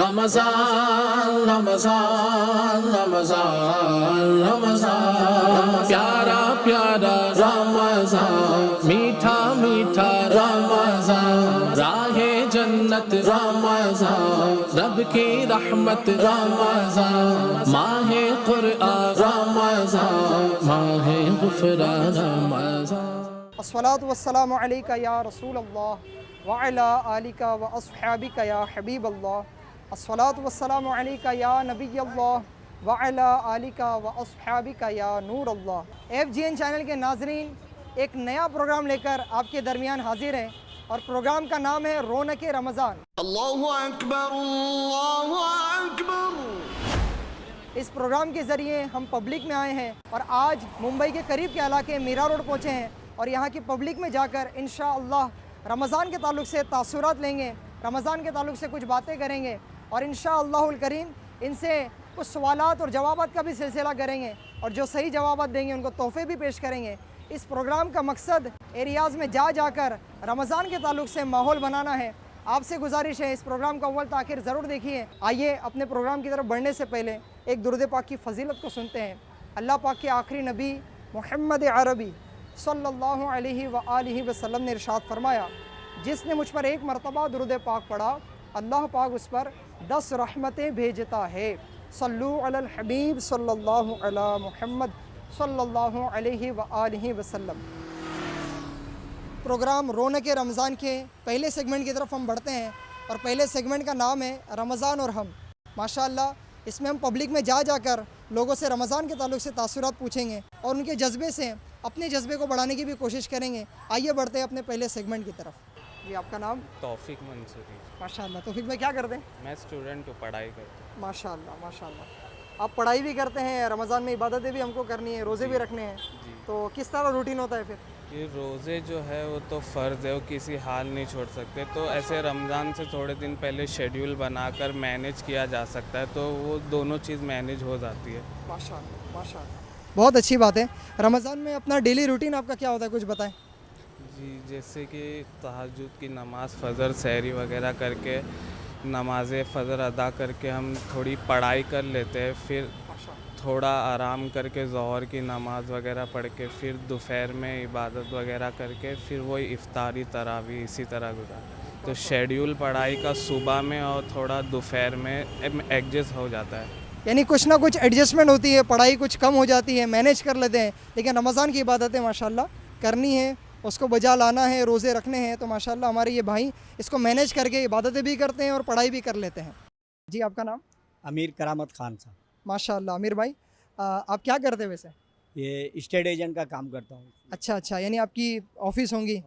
رمضان رمضان رمضان رمضان پیارا پیارا رمضان میٹھا میٹھا رمضان راہ جنت رمضان رب کی رحمت رمضان ماہ قرآن رمضان ماہ غفران رمضان الصلاۃ والسلام علیک یا رسول اللہ وعلی آلک و اصحابک یا حبیب اللہ الصلاۃ والسلام علیک یا نبی اللہ وعلی آلک و اصحابک یا نور اللہ۔ FGN چینل کے ناظرین، ایک نیا پروگرام لے کر آپ کے درمیان حاضر ہیں اور پروگرام کا نام ہے رونق رمضان۔ اللہ اکبر اللہ اکبر۔ اس پروگرام کے ذریعے ہم پبلک میں آئے ہیں اور آج ممبئی کے قریب کے علاقے میرا روڈ پہنچے ہیں اور یہاں کی پبلک میں جا کر انشاءاللہ رمضان کے تعلق سے تاثرات لیں گے، رمضان کے تعلق سے کچھ باتیں کریں گے اور انشاءاللہ الکریم ان سے کچھ سوالات اور جوابات کا بھی سلسلہ کریں گے اور جو صحیح جوابات دیں گے ان کو تحفے بھی پیش کریں گے۔ اس پروگرام کا مقصد ایریاز میں جا کر رمضان کے تعلق سے ماحول بنانا ہے۔ آپ سے گزارش ہے اس پروگرام کو اول تاخیر ضرور دیکھیے۔ آئیے اپنے پروگرام کی طرف بڑھنے سے پہلے ایک درود پاک کی فضیلت کو سنتے ہیں۔ اللہ پاک کے آخری نبی محمد عربی صلی اللہ علیہ وآلہ وسلم نے ارشاد فرمایا، جس نے مجھ پر ایک مرتبہ درود پاک پڑھا اللہ پاک اس پر 10 رحمتیں بھیجتا ہے۔ صلو علی الحبیب صلی اللہ علی محمد صلی اللہ علیہ وآلہ وسلم۔ پروگرام رونق رمضان کے پہلے سیگمنٹ کی طرف ہم بڑھتے ہیں اور پہلے سیگمنٹ کا نام ہے رمضان اور ہم۔ ماشاءاللہ اس میں ہم پبلک میں جا کر لوگوں سے رمضان کے تعلق سے تاثرات پوچھیں گے اور ان کے جذبے سے اپنے جذبے کو بڑھانے کی بھی کوشش کریں گے۔ آئیے بڑھتے ہیں اپنے پہلے سیگمنٹ کی طرف۔ جی آپ کا نام؟ توفیق منصوری۔ ماشاءاللہ۔ توفیق بھائی کیا کرتے ہیں؟ میں اسٹوڈنٹ ہوں، پڑھائی کرتا ہوں۔ ماشاءاللہ ماشاءاللہ۔ آپ پڑھائی بھی کرتے ہیں، رمضان میں عبادتیں بھی ہم کو کرنی ہے، روزے بھی رکھنے ہیں، تو کس طرح روٹین ہوتا ہے پھر؟ یہ روزے جو ہے وہ تو فرض ہے، وہ کسی حال نہیں چھوڑ سکتے، تو ایسے رمضان سے تھوڑے دن پہلے شیڈیول بنا کر مینیج کیا جا سکتا ہے، تو وہ دونوں چیز مینیج ہو جاتی ہے۔ ماشاءاللہ ماشاءاللہ، بہت اچھی بات ہے۔ رمضان میں اپنا ڈیلی روٹین آپ کا کیا ہوتا ہے، کچھ بتائیں۔ جی جیسے کہ تہجد کی نماز، فجر، سحری وغیرہ کر کے نماز فجر ادا کر کے ہم تھوڑی پڑھائی کر لیتے ہیں، پھر تھوڑا آرام کر کے ظہر کی نماز وغیرہ پڑھ کے پھر دوپہر میں عبادت وغیرہ کر کے پھر وہی افطاری تراویح اسی طرح گزارا، تو شیڈیول پڑھائی کا صبح میں اور تھوڑا دوپہر میں ایڈجسٹ ہو جاتا ہے۔ یعنی کچھ نہ کچھ ایڈجسٹمنٹ ہوتی ہے، پڑھائی کچھ کم ہو جاتی ہے، مینیج کر لیتے ہیں، لیکن رمضان کی عبادتیں ماشاءاللہ کرنی ہے، اس کو بجا لانا ہے، روزے رکھنے ہیں، تو ماشاءاللہ ہمارے یہ بھائی اس کو مینیج کر کے عبادتیں بھی کرتے ہیں اور پڑھائی بھی کر لیتے ہیں۔ جی آپ کا نام؟ امیر کرامت خان صاحب۔ ماشاءاللہ۔ امیر بھائی آپ کیا کرتے ہیں ویسے؟ یہ اسٹیٹ ایجنٹ کا کام کرتا ہوں۔ اچھا، یعنی آپ کی آفس ہوں گی،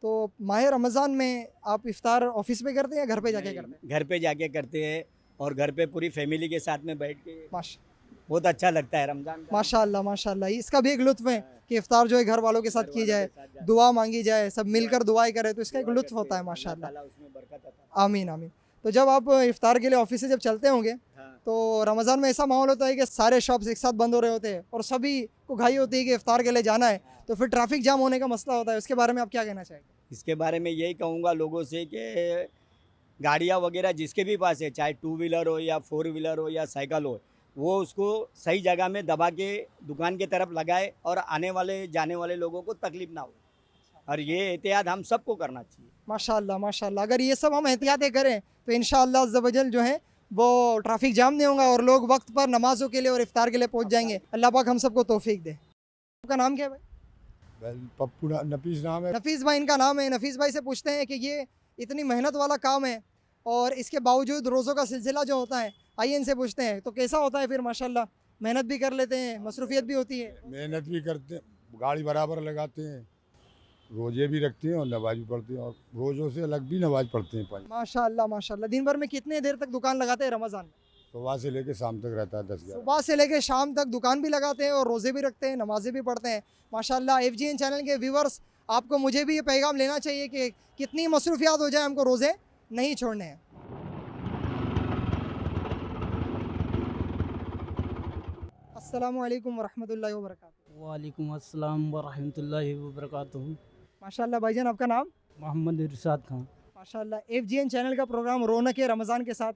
تو ماہ رمضان میں آپ افطار آفس میں کرتے ہیں یا گھر پہ جا کے کرتے ہیں؟ گھر پہ جا کے کرتے ہیں اور گھر پہ پوری فیملی کے ساتھ میں بیٹھ کے بہت اچھا لگتا ہے رمضان کا۔ ماشاءاللہ ماشاءاللہ، اس کا بھی ایک لطف ہے کہ افطار جو ہے گھر والوں کے ساتھ کی جائے، دعا مانگی جائے، سب مل کر دعائیں کرے، تو اس کا ایک لطف ہوتا ہے ماشاءاللہ۔ آمین آمین۔ تو جب آپ افطار کے لیے آفس سے جب چلتے ہوں گے تو رمضان میں ایسا ماحول ہوتا ہے کہ سارے شاپس ایک ساتھ بند ہو رہے ہوتے ہیں اور سبھی کو گھائی ہوتی ہے کہ افطار کے لیے جانا ہے، تو پھر ٹریفک جام ہونے کا مسئلہ ہوتا ہے، اس کے بارے میں آپ کیا کہنا چاہیں گے؟ اس کے بارے میں یہی کہوں گا لوگوں سے کہ گاڑیاں وغیرہ جس کے بھی پاس ہے، چاہے 2 ویلر ہو یا 4 ویلر ہو یا سائیکل ہو، وہ اس کو صحیح جگہ میں دبا کے دکان کی طرف لگائے اور آنے والے جانے والے لوگوں کو تکلیف نہ ہو، اور یہ احتیاط ہم سب کو کرنا چاہیے۔ ماشاءاللہ ماشاءاللہ، اگر یہ سب ہم احتیاطیں کریں تو انشاءاللہ عز و جل جو ہے وہ ٹریفک جام نہیں ہوگا اور لوگ وقت پر نمازوں کے لیے اور افطار کے لیے پہنچ جائیں گے۔ اللہ پاک ہم سب کو توفیق دے۔ آپ کا نام کیا ہے بھائی؟ پپو نفیس نام ہے۔ نفیس بھائی ان کا نام ہے۔ نفیس بھائی سے پوچھتے ہیں کہ یہ اتنی محنت والا کام ہے اور اس کے باوجود روزوں کا سلسلہ جو ہوتا ہے، آئیے ان سے پوچھتے ہیں تو کیسا ہوتا ہے پھر؟ ماشاءاللہ محنت بھی کر لیتے ہیں، مصروفیت بھی ہوتی ہے؟ محنت بھی کرتے ہیں، گاڑی برابر لگاتے ہیں، روزے بھی رکھتے ہیں اور نماز بھی پڑھتے ہیں، اور روزوں سے الگ بھی نماز پڑھتے ہیں 5۔ ماشاءاللہ ماشاءاللہ۔ دن بھر میں کتنے دیر تک دکان لگاتے ہیں رمضان میں؟ صبح سے لے کے شام تک رہتا ہے 10-11۔ صبح سے لے کے شام تک دکان بھی لگاتے ہیں اور روزے بھی رکھتے ہیں، نمازیں بھی پڑھتے ہیں ماشاءاللہ۔ FGN چینل کے ویورز، آپ کو مجھے بھی یہ پیغام لینا چاہیے کہ کتنی مصروفیات ہو جائے ہم کو روزے نہیں چھوڑنے ہیں۔ السلام علیکم ورحمۃ اللہ وبرکاتہ۔ وعلیکم السلام ورحمۃ اللہ وبرکاتہ۔ ماشاءاللہ بھائی جان، آپ کا نام؟ محمد ارشاد خان۔ ماشاءاللہ۔ FGN چینل کا پروگرام رونق رمضان کے ساتھ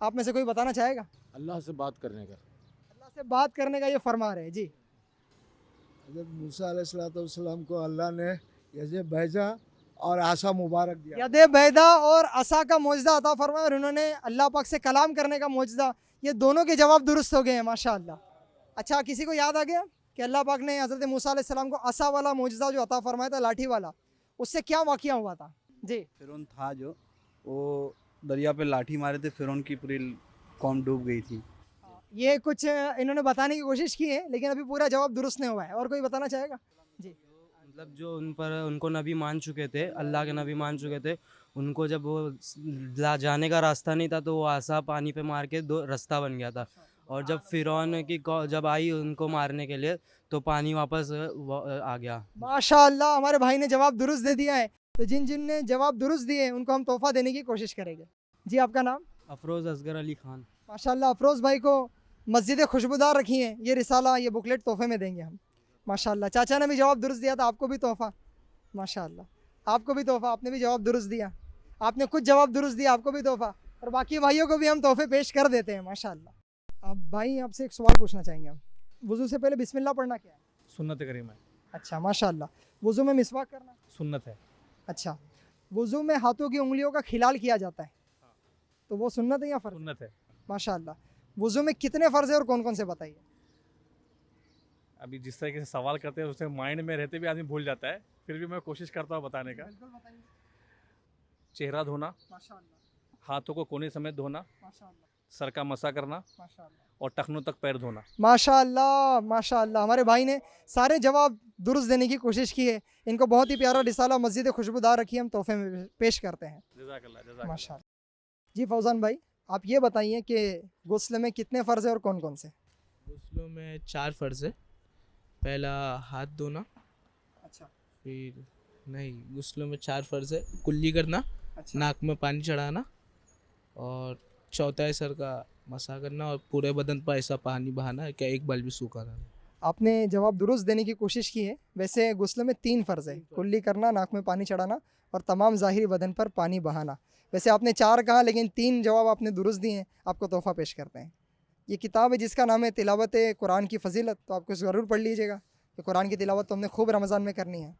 آپ میں سے کوئی بتانا چاہے گا؟ اللہ سے بات کرنے کا. اللہ سے بات کرنے کا یہ فرما رہے ہیں جی. حضرت موسیٰ علیہ السلام کو اللہ نے یزِ بیضا اور عصا مبارک دیا. ید بیدا اور عصا کا معجزہ عطا فرمایا، اور انہوں نے اللہ پاک سے کلام کرنے کا معجزہ، یہ دونوں کے جواب درست ہو گئے ہیں ماشاءاللہ. اچھا، کسی کو یاد آ گیا کہ اللہ پاک نے حضرت موسیٰ علیہ السلام کو عصا والا معجزہ جو عطا فرمایا تھا، لاٹھی والا، اس سے کیا واقعہ ہوا تھا؟ جی. فرعون تھا جو وہ دریا پہ لاٹھی مارے تھے، فرعون کی پوری قوم ڈوب گئی تھی. یہ کچھ انہوں نے بتانے کی کوشش کی ہے لیکن ابھی پورا جواب درست نہیں ہوا ہے. اور کوئی بتانا چاہے گا؟ جی. مطلب جو ان کو نبی مان چکے تھے، اللہ کے نبی مان چکے تھے، ان کو جب وہ جانے کا راستہ نہیں تھا تو وہ عصا پانی پہ مار کے راستہ بن گیا تھا. اور جب فرعون کی جب آئی ان کو مارنے کے لیے تو پانی واپس آ گیا. ماشاءاللہ، ہمارے بھائی نے جواب درست دے دیا ہے. تو جن نے جواب درست دیے ان کو ہم تحفہ دینے کی کوشش کریں گے. جی، آپ کا نام؟ افروز اصغر علی خان. ماشاءاللہ، افروز بھائی کو مسجد خوشبودار رکھی ہیں، یہ رسالہ، یہ بکلیٹ تحفے میں دیں گے ہم. ماشاءاللہ، چاچا نے بھی جواب درست دیا تھا، آپ کو بھی تحفہ. ماشاءاللہ، آپ کو بھی تحفہ، آپ نے بھی جواب درست دیا. آپ نے کچھ جواب درست دیا، آپ کو بھی تحفہ. اور باقی بھائیوں کو بھی ہم تحفے پیش کر دیتے ہیں ماشاءاللہ. اب بھائی آپ سے ایک سوال پوچھنا چاہیں گے ہم. وضو سے پہلے بسم اللہ پڑھنا کیا ہے؟ سنت کریمہ ہے. اچھا، ماشاءاللہ. وضو میں مسواک کرنا؟ سنت ہے. اچھا. وضو میں ہاتھوں کی انگلیوں کا کھلال کیا جاتا ہے، تو وہ سنت ہے یا فرض؟ سنت ہے. ماشاءاللہ. وضو میں کتنے فرض ہیں اور کون کون سے بتائیے؟ ابھی جس طریقے سے سوال کرتے ہیں اسے مائنڈ میں رہتے بھی آدمی بھول جاتا ہے، پھر بھی میں کوشش کرتا ہوں بتانے کا. چہرہ دھونا، ہاتھوں کو کونے سمیت دھونا، سر کا مسا کرنا، اور ٹخنوں تک پیر دھونا. ماشاءاللہ ماشاءاللہ، ہمارے بھائی نے سارے جواب درست دینے کی کوشش کی ہے. ان کو بہت ہی پیارا رسالہ مسجد خوشبودار رکھی ہم تحفے میں پیش کرتے ہیں. جزاک اللہ، جزاک اللہ. ماشاءاللہ. جی فوزان بھائی، آپ یہ بتائیے کہ غسل میں کتنے فرض ہیں اور کون کون سے؟ غسلوں میں 4 فرض ہے. پہلا ہاتھ دھونا. اچھا. پھر نہیں، غسلوں میں 4 فرض ہے. کلی کرنا، ناک میں پانی چڑھانا، اور چوتھا ہے سر کا مسا کرنا، اور پورے بدن پر ایسا پانی بہانا کہ ایک بال بھی سوکھا رہے. آپ نے جواب درست دینے کی کوشش کی ہے. ویسے غسل میں 3 فرض ہے، کلی کرنا، ناک میں پانی چڑھانا، اور تمام ظاہری بدن پر پانی بہانا. ویسے آپ نے 4 کہا لیکن 3 جواب آپ نے درست دیے ہیں. آپ کو تحفہ پیش کرتے ہیں. یہ کتاب ہے جس کا نام ہے تلاوت قرآن کی فضیلت، تو آپ کو ضرور پڑھ لیجیے گا. کہ قرآن کی تلاوت تو ہم نے خوب رمضان میں کرنی ہے.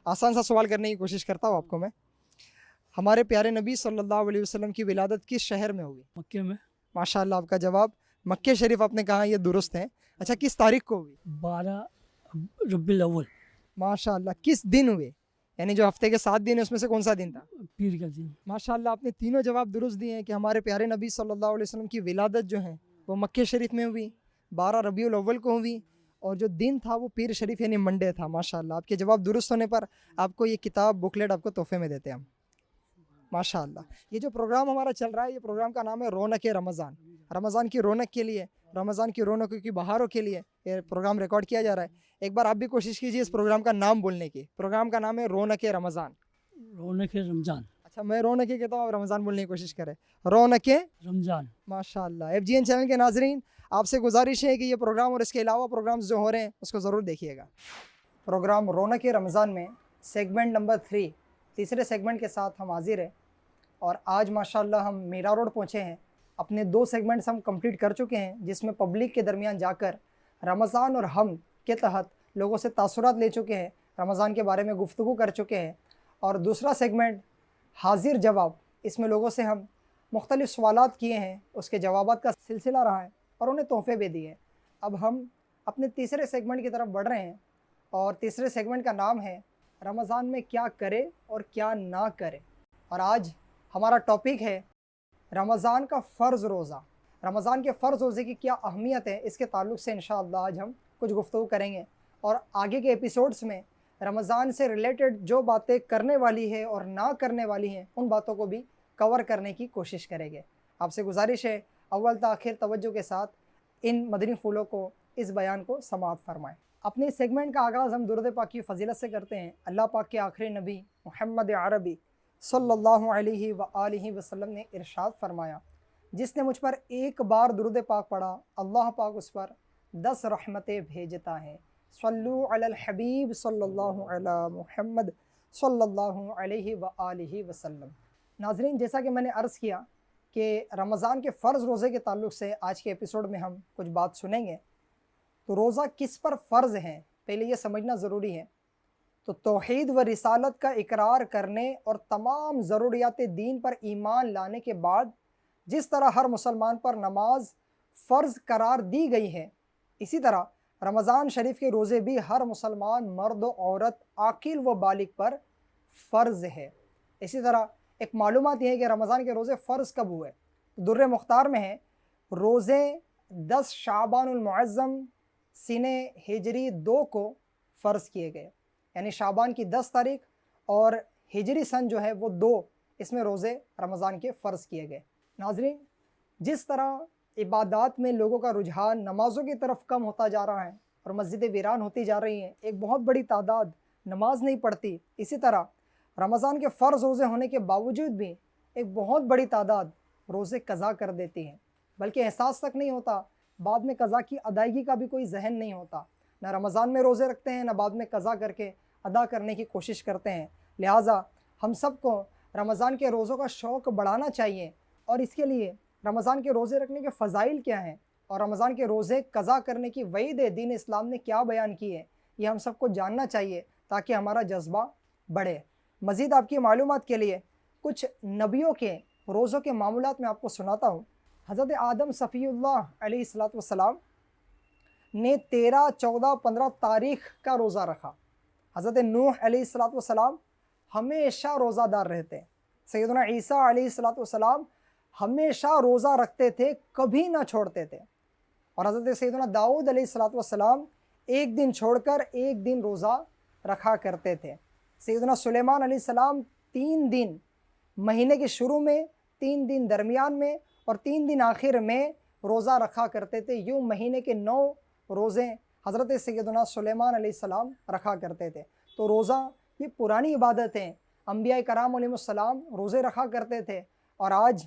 آسان سا سوال کرنے کی کوشش کرتا ہوں آپ کو میں. ہمارے پیارے نبی صلی اللہ علیہ وسلم کی ولادت کس شہر میں ہوئی؟ مکے میں. ماشاءاللہ، آپ کا جواب مکہ شریف آپ نے کہا، یہ درست ہے. اچھا، کس تاریخ کو ہوئی؟ 12 ربیع الاول. ماشاءاللہ. کس دن ہوئے؟ یعنی جو ہفتے کے 7 دن ہیں اس میں سے کون سا دن تھا؟ پیر کا دن. ماشاءاللہ، آپ نے تینوں جواب درست دیے ہیں کہ ہمارے پیارے نبی صلی اللہ علیہ وسلم کی ولادت جو ہے وہ مکہ شریف میں ہوئی، 12 ربیع الاول کو ہوئی، اور جو دن تھا وہ پیر شریف یعنی منڈے تھا. ماشاءاللہ، آپ کے جواب درست ہونے پر آپ کو یہ کتاب بکلیٹ آپ کو تحفے میں دیتے ہیں ہم. ماشاءاللہ. یہ جو پروگرام ہمارا چل رہا ہے، یہ پروگرام کا نام ہے رونق رمضان. رمضان کی رونق کے لیے، رمضان کی رونقوں کی بہاروں کے لیے یہ پروگرام ریکارڈ کیا جا رہا ہے. ایک بار آپ بھی کوشش کیجیے اس پروگرام کا نام بولنے کی. پروگرام کا نام ہے رونق رمضان. رونق رمضان. اچھا، میں رونق کہتا ہوں، آپ رمضان بولنے کی کوشش کریں. رونق رمضان. ماشاءاللہ. FGN چینل کے ناظرین، آپ سے گزارش ہے کہ یہ پروگرام اور اس کے علاوہ پروگرامز جو ہو رہے ہیں اس کو ضرور دیکھیے گا. پروگرام رونق رمضان میں سیگمنٹ نمبر 3، تیسرے سیگمنٹ کے ساتھ ہم حاضر ہیں. اور آج ماشاءاللہ ہم میرا روڈ پہنچے ہیں. اپنے 2 سیگمنٹس ہم کمپلیٹ کر چکے ہیں جس میں پبلک کے درمیان جا کر رمضان اور ہم کے تحت لوگوں سے تاثرات لے چکے ہیں، رمضان کے بارے میں گفتگو کر چکے ہیں. اور دوسرا سیگمنٹ حاضر جواب، اس میں لوگوں سے ہم مختلف سوالات کیے ہیں، اس کے جوابات کا سلسلہ رہا ہے اور انہیں تحفے بھی دیے. اب ہم اپنے تیسرے سیگمنٹ کی طرف بڑھ رہے ہیں، اور تیسرے سیگمنٹ کا نام ہے رمضان میں کیا کرے اور کیا نہ کرے. اور آج ہمارا ٹاپک ہے رمضان کا فرض روزہ. رمضان کے فرض روزے کی کیا اہمیت ہے، اس کے تعلق سے انشاءاللہ آج ہم کچھ گفتگو کریں گے. اور آگے کے ایپیسوڈز میں رمضان سے ریلیٹڈ جو باتیں کرنے والی ہے اور نہ کرنے والی ہیں ان باتوں کو بھی کور کرنے کی کوشش کریں گے. آپ سے گزارش ہے اول تا آخر توجہ کے ساتھ ان مدنی پھولوں کو، اس بیان کو سماعت فرمائیں. اپنے سیگمنٹ کا آغاز ہم درود پاک کی فضیلت سے کرتے ہیں. اللہ پاک کے آخری نبی محمد عربی صلی اللہ علیہ وآلہ وسلم نے ارشاد فرمایا، جس نے مجھ پر ایک بار درود پاک پڑھا اللہ پاک اس پر 10 رحمتیں بھیجتا ہے. صلو علی الحبیب صلی اللہ علی محمد صلی اللہ علیہ وآلہ وسلم. ناظرین، جیسا کہ میں نے عرض کیا کہ رمضان کے فرض روزے کے تعلق سے آج کے ایپیسوڈ میں ہم کچھ بات سنیں گے۔ تو روزہ کس پر فرض ہیں پہلے یہ سمجھنا ضروری ہے۔ تو توحید و رسالت کا اقرار کرنے اور تمام ضروریات دین پر ایمان لانے کے بعد جس طرح ہر مسلمان پر نماز فرض قرار دی گئی ہے، اسی طرح رمضان شریف کے روزے بھی ہر مسلمان مرد و عورت عاقل و بالغ پر فرض ہے۔ اسی طرح ایک معلومات یہ ہے کہ رمضان کے روزے فرض کب ہوئے؟ در مختار میں ہے روزے 10 شعبان المعظم سنہ ہجری 2 کو فرض کیے گئے، یعنی شعبان کی 10 تاریخ اور ہجری سن جو ہے وہ 2، اس میں روزے رمضان کے فرض کیے گئے۔ ناظرین، جس طرح عبادات میں لوگوں کا رجحان نمازوں کی طرف کم ہوتا جا رہا ہے اور مسجدیں ویران ہوتی جا رہی ہیں، ایک بہت بڑی تعداد نماز نہیں پڑھتی، اسی طرح رمضان کے فرض روزے ہونے کے باوجود بھی ایک بہت بڑی تعداد روزے قضا کر دیتی ہیں، بلکہ احساس تک نہیں ہوتا، بعد میں قضا کی ادائیگی کا بھی کوئی ذہن نہیں ہوتا، نہ رمضان میں روزے رکھتے ہیں نہ بعد میں قضا کر کے ادا کرنے کی کوشش کرتے ہیں۔ لہٰذا ہم سب کو رمضان کے روزوں کا شوق بڑھانا چاہیے، اور اس کے لیے رمضان کے روزے رکھنے کے فضائل کیا ہیں اور رمضان کے روزے قضا کرنے کی وعید دین اسلام نے کیا بیان کی ہے، یہ ہم سب کو جاننا چاہیے تاکہ ہمارا جذبہ بڑھے۔ مزید آپ کی معلومات کے لیے کچھ نبیوں کے روزوں کے معمولات میں آپ کو سناتا ہوں۔ حضرت آدم صفی اللہ علیہ السلام نے 13، 14، 15 تاریخ کا روزہ رکھا۔ حضرت نوح علیہ السلام ہمیشہ روزہ دار رہتے۔ سیدنا عیسیٰ علیہ السلام ہمیشہ روزہ رکھتے تھے، کبھی نہ چھوڑتے تھے۔ اور حضرت سیدنا داؤد علیہ السلام ایک دن چھوڑ کر ایک دن روزہ رکھا کرتے تھے۔ سیدنا سلیمان علیہ السلام 3 دن مہینے کے شروع میں، 3 دن درمیان میں اور 3 دن آخر میں روزہ رکھا کرتے تھے۔ یوں مہینے کے 9 روزے حضرت سیدنا سلیمان علیہ السلام رکھا کرتے تھے۔ تو روزہ یہ پرانی عبادت ہے، انبیاء کرام علیہ السلام روزے رکھا کرتے تھے، اور آج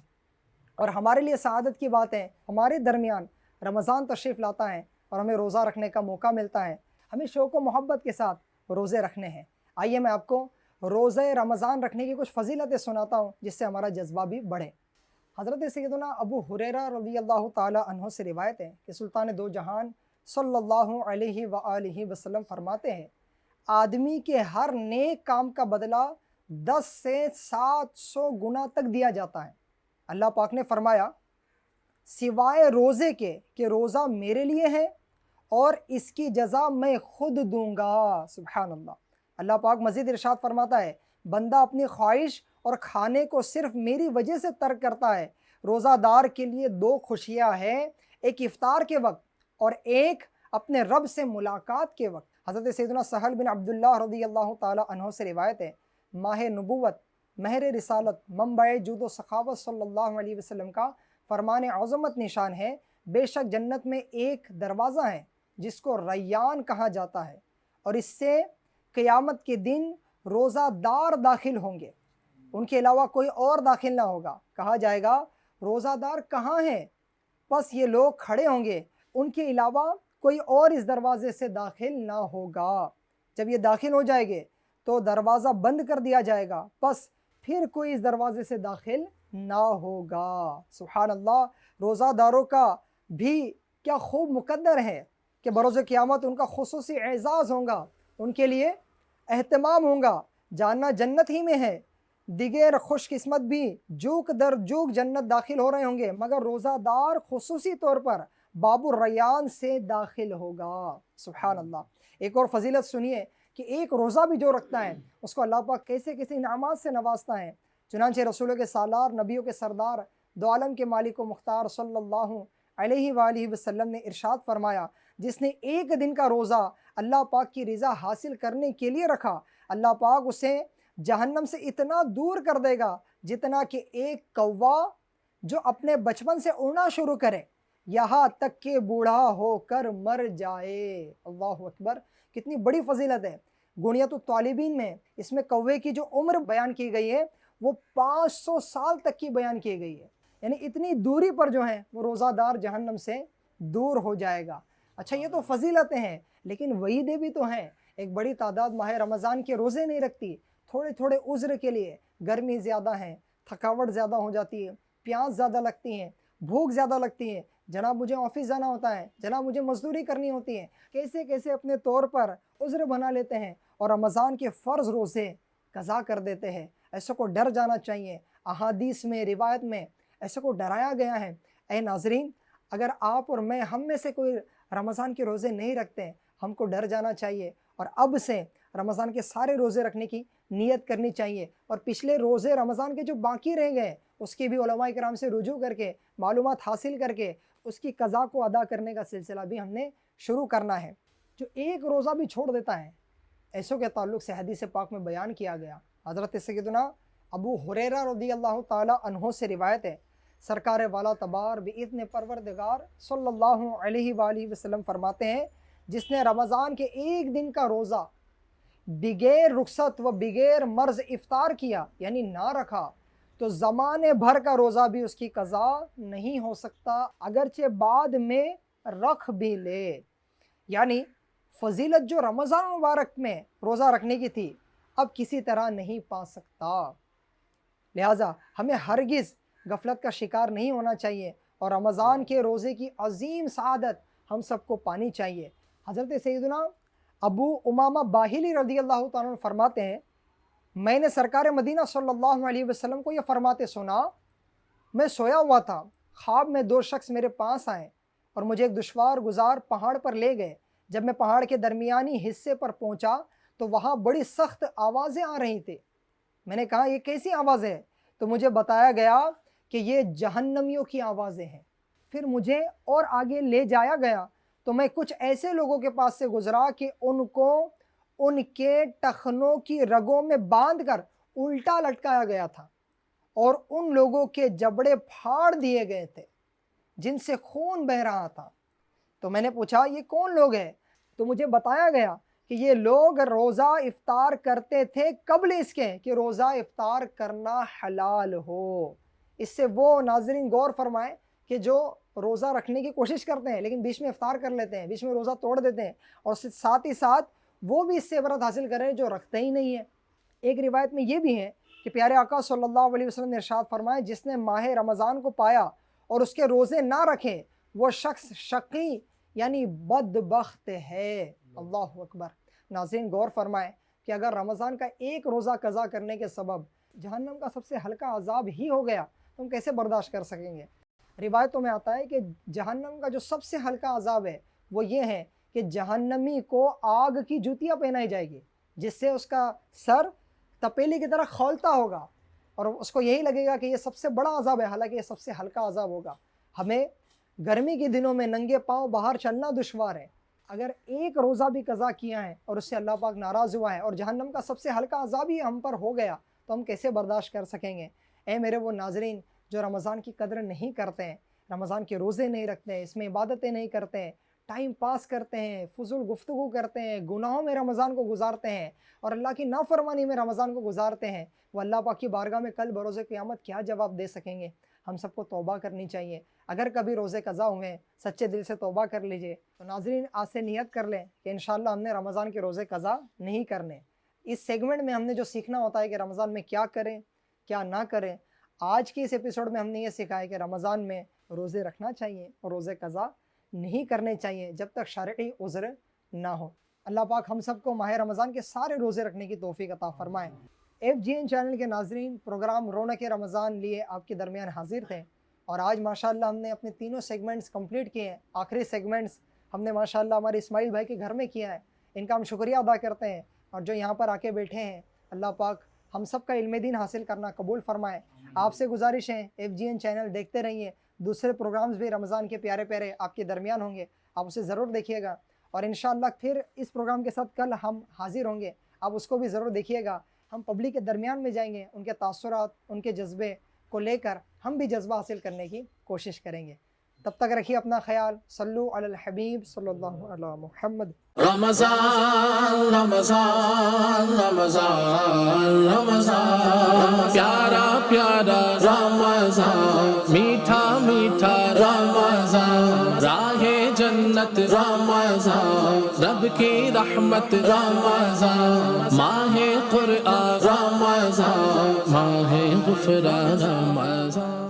اور ہمارے لیے سعادت کی بات ہے، ہمارے درمیان رمضان تشریف لاتا ہے اور ہمیں روزہ رکھنے کا موقع ملتا ہے۔ ہمیں شوق و محبت کے ساتھ روزے رکھنے ہیں۔ آئیے میں آپ کو روزہ رمضان رکھنے کی کچھ فضیلتیں سناتا ہوں جس سے ہمارا جذبہ بھی بڑھے۔ حضرت سیدنا ابو ہریرہ رضی اللہ تعالی عنہ سے روایت ہے کہ سلطان دو جہان صلی اللہ علیہ وآلہ وسلم فرماتے ہیں، آدمی کے ہر نیک کام کا بدلہ 10 سے 700 گنا تک دیا جاتا ہے۔ اللہ پاک نے فرمایا، سوائے روزے کے کہ روزہ میرے لیے ہے اور اس کی جزا میں خود دوں گا۔ سبحان اللہ۔ اللہ پاک مزید ارشاد فرماتا ہے، بندہ اپنی خواہش اور کھانے کو صرف میری وجہ سے ترک کرتا ہے۔ روزہ دار کے لیے 2 خوشیاں ہیں، ایک افطار کے وقت اور ایک اپنے رب سے ملاقات کے وقت۔ حضرت سیدنا سہل بن عبداللہ رضی اللہ تعالی عنہ سے روایت ہے، ماہ نبوت، مہر رسالت، منبع جود و سخاوت صلی اللہ علیہ وسلم کا فرمان عظمت نشان ہے، بے شک جنت میں ایک دروازہ ہے جس کو ریان کہا جاتا ہے، اور اس سے قیامت کے دن روزہ دار داخل ہوں گے، ان کے علاوہ کوئی اور داخل نہ ہوگا۔ کہا جائے گا روزہ دار کہاں ہیں؟ پس یہ لوگ کھڑے ہوں گے، ان کے علاوہ کوئی اور اس دروازے سے داخل نہ ہوگا۔ جب یہ داخل ہو جائے گے تو دروازہ بند کر دیا جائے گا، پس پھر کوئی اس دروازے سے داخل نہ ہوگا۔ سبحان اللہ۔ روزہ داروں کا بھی کیا خوب مقدر ہے کہ بروز قیامت ان کا خصوصی اعزاز ہوگا، ان کے لیے اہتمام ہوگا، جاننا جنت ہی میں ہے۔ دیگر خوش قسمت بھی جوک در جوک جنت داخل ہو رہے ہوں گے، مگر روزہ دار خصوصی طور پر باب الریان سے داخل ہوگا۔ سبحان اللہ۔ ایک اور فضیلت سنیے کہ ایک روزہ بھی جو رکھتا ہے اس کو اللہ پاک کیسے کیسے انعامات سے نوازتا ہے۔ چنانچہ رسولوں کے سالار، نبیوں کے سردار، دو عالم کے مالک و مختار صلی اللہ علیہ وآلہ وسلم نے ارشاد فرمایا، جس نے ایک دن کا روزہ اللہ پاک کی رضا حاصل کرنے کے لیے رکھا، اللہ پاک اسے جہنم سے اتنا دور کر دے گا جتنا کہ ایک کوا جو اپنے بچپن سے اڑنا شروع کرے یہاں تک کہ بوڑھا ہو کر مر جائے۔ اللہ اکبر، کتنی بڑی فضیلت ہے۔ گنیت الطالبین میں اس میں کوے کی جو عمر بیان کی گئی ہے وہ 500 سال تک کی بیان کی گئی ہے، یعنی اتنی دوری پر جو ہیں وہ روزہ دار جہنم سے دور ہو جائے گا۔ اچھا، یہ تو فضیلتیں ہیں، لیکن وعیدیں بھی تو ہیں۔ ایک بڑی تعداد ماہ رمضان کے روزے نہیں رکھتی، تھوڑے تھوڑے عذر کے لیے، گرمی زیادہ ہے، تھکاوٹ زیادہ ہو جاتی ہے، پیاس زیادہ لگتی ہیں، بھوک زیادہ لگتی ہے، جناب مجھے آفس جانا ہوتا ہے، جناب مجھے مزدوری کرنی ہوتی ہے، کیسے کیسے اپنے طور پر عذر بنا لیتے ہیں اور رمضان کے فرض روزے قضا کر دیتے ہیں۔ ایسے کو ڈر جانا چاہیے، احادیث میں روایت میں ایسے کو ڈرایا گیا ہے۔ اے ناظرین، اگر آپ اور میں ہم میں سے کوئی رمضان کے روزے نہیں رکھتے، ہم کو ڈر جانا چاہیے اور اب سے رمضان کے سارے روزے رکھنے کی نیت کرنی چاہیے، اور پچھلے روزے رمضان کے جو باقی رہ گئے اس کی بھی علماء کرام سے رجوع کر کے معلومات حاصل کر کے اس کی قضا کو ادا کرنے کا سلسلہ بھی ہم نے شروع کرنا ہے۔ جو ایک روزہ بھی چھوڑ دیتا ہے، ایسوں کے تعلق سے حدیث پاک میں بیان کیا گیا۔ حضرت سیدنا ابو ہریرہ رضی اللہ تعالی عنہ سے روایت ہے، سرکار والا تبار بإذن پروردگار صلی اللہ علیہ وآلہ وسلم فرماتے ہیں، جس نے رمضان کے ایک دن کا روزہ بغیر رخصت و بغیر مرض افطار کیا یعنی نہ رکھا، تو زمانے بھر کا روزہ بھی اس کی قضا نہیں ہو سکتا، اگرچہ بعد میں رکھ بھی لے۔ یعنی فضیلت جو رمضان مبارک میں روزہ رکھنے کی تھی اب کسی طرح نہیں پا سکتا، لہٰذا ہمیں ہرگز غفلت کا شکار نہیں ہونا چاہیے اور رمضان کے روزے کی عظیم سعادت ہم سب کو پانی چاہیے۔ حضرت سیدنا ابو امامہ باہلی رضی اللہ تعالیٰ عنہ فرماتے ہیں، میں نے سرکار مدینہ صلی اللہ علیہ وسلم کو یہ فرماتے سنا، میں سویا ہوا تھا، خواب میں دو شخص میرے پاس آئے اور مجھے ایک دشوار گزار پہاڑ پر لے گئے۔ جب میں پہاڑ کے درمیانی حصے پر پہنچا تو وہاں بڑی سخت آوازیں آ رہی تھیں۔ میں نے کہا یہ کیسی آوازیں ہیں؟ تو مجھے بتایا گیا کہ یہ جہنمیوں کی آوازیں ہیں۔ پھر مجھے اور آگے لے جایا گیا تو میں کچھ ایسے لوگوں کے پاس سے گزرا کہ ان کو ان کے ٹخنوں کی رگوں میں باندھ کر الٹا لٹکایا گیا تھا اور ان لوگوں کے جبڑے پھاڑ دیے گئے تھے جن سے خون بہہ رہا تھا۔ تو میں نے پوچھا یہ کون لوگ ہیں؟ تو مجھے بتایا گیا کہ یہ لوگ روزہ افطار کرتے تھے قبل اس کے کہ روزہ افطار کرنا حلال ہو۔ اس سے وہ ناظرین غور فرمائیں کہ جو روزہ رکھنے کی کوشش کرتے ہیں لیکن بیچ میں افطار کر لیتے ہیں، بیچ میں روزہ توڑ دیتے ہیں، اور ساتھ ہی ساتھ وہ بھی اس سے عبرت حاصل کریں جو رکھتے ہی نہیں ہیں۔ ایک روایت میں یہ بھی ہے کہ پیارے آقا صلی اللہ علیہ وسلم نے ارشاد فرمایا، جس نے ماہ رمضان کو پایا اور اس کے روزے نہ رکھے وہ شخص شقی یعنی بدبخت ہے۔ اللہ اکبر۔ ناظرین غور فرمائیں کہ اگر رمضان کا ایک روزہ قضا کرنے کے سبب جہنم کا سب سے ہلکا عذاب ہی ہو گیا تو ہم کیسے برداشت کر سکیں گے؟ روایتوں میں آتا ہے کہ جہنم کا جو سب سے ہلکا عذاب ہے وہ یہ ہے کہ جہنمی کو آگ کی جوتیاں پہنائی جائے گی جس سے اس کا سر تپیلی کی طرح کھولتا ہوگا اور اس کو یہی لگے گا کہ یہ سب سے بڑا عذاب ہے، حالانکہ یہ سب سے ہلکا عذاب ہوگا۔ ہمیں گرمی کے دنوں میں ننگے پاؤں باہر چلنا دشوار ہے، اگر ایک روزہ بھی قضا کیا ہے اور اس سے اللہ پاک ناراض ہوا ہے اور جہنم کا سب سے ہلکا عذاب ہی ہم پر ہو گیا تو ہم کیسے برداشت کر سکیں گے؟ اے میرے وہ ناظرین جو رمضان کی قدر نہیں کرتے ہیں، رمضان کے روزے نہیں رکھتے ہیں، اس میں عبادتیں نہیں کرتے ہیں، ٹائم پاس کرتے ہیں، فضول گفتگو کرتے ہیں، گناہوں میں رمضان کو گزارتے ہیں اور اللہ کی نافرمانی میں رمضان کو گزارتے ہیں، وہ اللہ پاک کی بارگاہ میں کل بروز قیامت کیا جواب دے سکیں گے؟ ہم سب کو توبہ کرنی چاہیے۔ اگر کبھی روزے قضا ہوئے ہیں سچے دل سے توبہ کر لیجئے۔ تو ناظرین آج سے نیت کر لیں کہ انشاءاللہ ہم نے رمضان کے روزے قضا نہیں کرنے۔ اس سیگمنٹ میں ہم نے جو سیکھنا ہوتا ہے کہ رمضان میں کیا کریں کیا نہ کریں، آج کی اس ایپیسوڈ میں ہم نے یہ سکھا ہے کہ رمضان میں روزے رکھنا چاہیے اور روزے قضا نہیں کرنے چاہیے جب تک شرعی عذر نہ ہو۔ اللہ پاک ہم سب کو ماہ رمضان کے سارے روزے رکھنے کی توفیق عطا فرمائے۔ FGN چینل کے ناظرین پروگرام رونق رمضان لیے آپ کے درمیان حاضر تھے اور آج ماشاءاللہ ہم نے اپنے تینوں سیگمنٹس کمپلیٹ کیے ہیں۔ آخری سیگمنٹس ہم نے ماشاءاللہ ہمارے اسماعیل بھائی کے گھر میں کیا ہے، ان کا ہم شکریہ ادا کرتے ہیں، اور جو یہاں پر آ کے بیٹھے ہیں اللہ پاک ہم سب کا علم دین حاصل کرنا قبول فرمائے۔ آپ سے گزارش ہے FGN چینل دیکھتے رہیے، دوسرے پروگرامز بھی رمضان کے پیارے پیارے آپ کے درمیان ہوں گے، آپ اسے ضرور دیکھیے گا، اور انشاءاللہ پھر اس پروگرام کے ساتھ کل ہم حاضر ہوں گے، آپ اس کو بھی ضرور دیکھیے گا۔ ہم پبلک کے درمیان میں جائیں گے، ان کے تاثرات ان کے جذبے کو لے کر ہم بھی جذبہ حاصل کرنے کی کوشش کریں گے۔ تب تک رکھیے اپنا خیال۔ صلو علی الحبیب صلی اللہ علی محمد۔ رمضان رمضان رمضان رمضان پیارا پیارا رمضان میٹھا میٹھا رمضان راہ جنت رمضان رب کی رحمت رمضان ماہ قرآن رمضان ماہ غفران رمضان۔